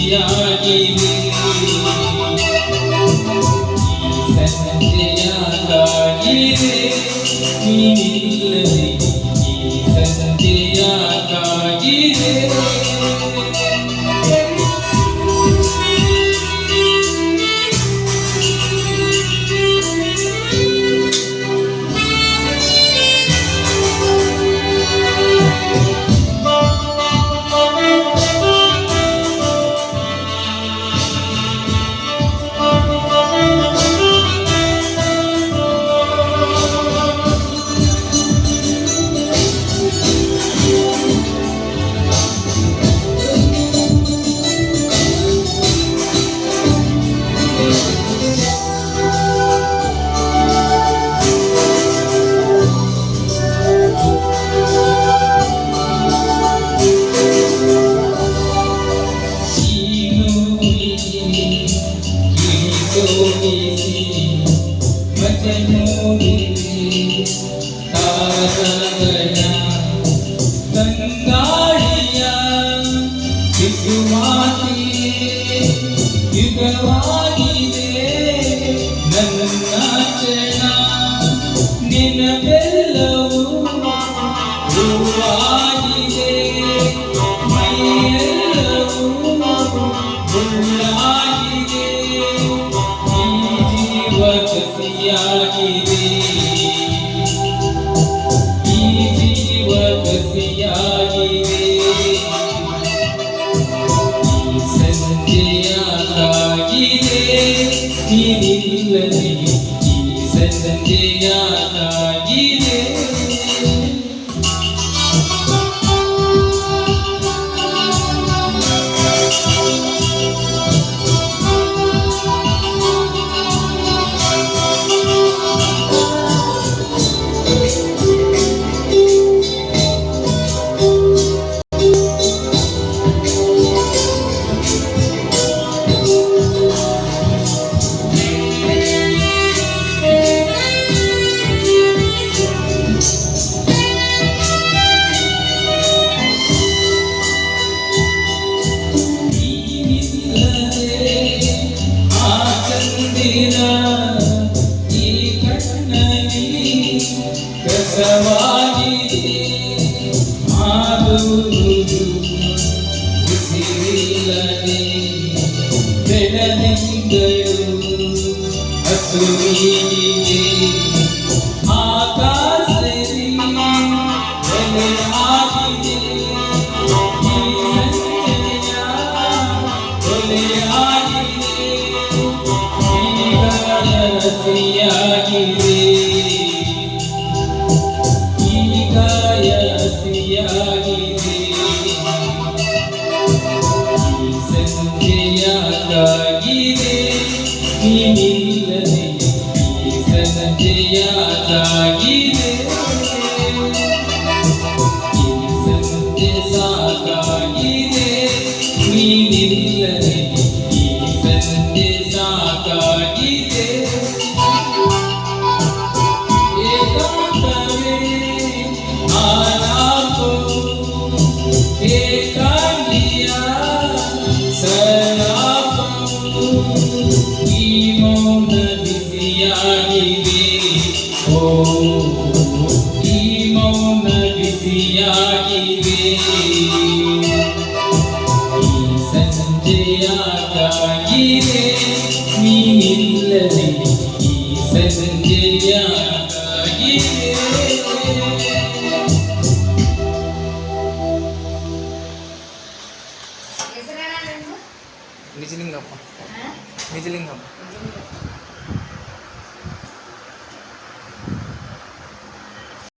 ಬಿಸಿಯಾಗಿದೆ ಸಂಜೆಯಾಗಿದೆ ನೀನಿಲ್ಲದೆ ಈ ಸಂಜೆಯಾಗಿದೆ ಯುಗವಾಗಿದೆ ನನ್ನ ಚಣ ನಿನವೆಲ್ಲವೂ ಹೂವಾಗಿದೆ ಮೈಯೆಲ್ಲವೂ ಹುಲ್ಲಾಗಿದೆ ಈ ಜೀವ ಕಸಿಯಾಗಿದೆ ಈ ಜೀವ ಕಸಿಯಾಗಿದೆ ನೀನಿಲ್ಲದೆ ಈ ಸಂಜೆಯಾಗಿದೆ ಈ ಕಣ್ಣಲ್ಲಿ ಕಸವಾಗಿದೆ ಆದುವುದು ಉಸಿರಿಲ್ಲದೆ ಬೆಳದಿಂಗಳು ಹಸುವಿಗೆ ಆಕಾಶದಲ್ಲಿ ಬೆಲೆಯಾಗಿದೆ ಈ ಸಂಜೆಯ ಬೆಲೆಯಾಗಿದೆ ಹಸಿಯಾಗಿದೆ ಈಗ ಹಸಿಯಾಗಿದೆ ಈ ಸಂಜೆಯಾಗಿದೆ ನೀನಿಲ್ಲದೆ ಈ ಸಂಜೆಯಾಗಿದೆ ಈ ಸಂಜೆ ಸಾಕಾಗಿದೆ ನೀನಿಲ್ಲದೆ ಈ ಸಂಜೆ ಸಾಕಾಗಿದೆ ಈ ಮೌನ ಬಿಸಿಯಾಗಿದೆ ಓ ಈ ಮೌನ ಬಿಸಿಯಾಗಿದೆ ಈ ಸಂಜೆಯಾಗಿದೆ ನೀನಿಲ್ಲದೆ ಈ ಸಂಜೆಯಾಗಿದೆ ನಿಜಲಿಂಗಪ್ಪ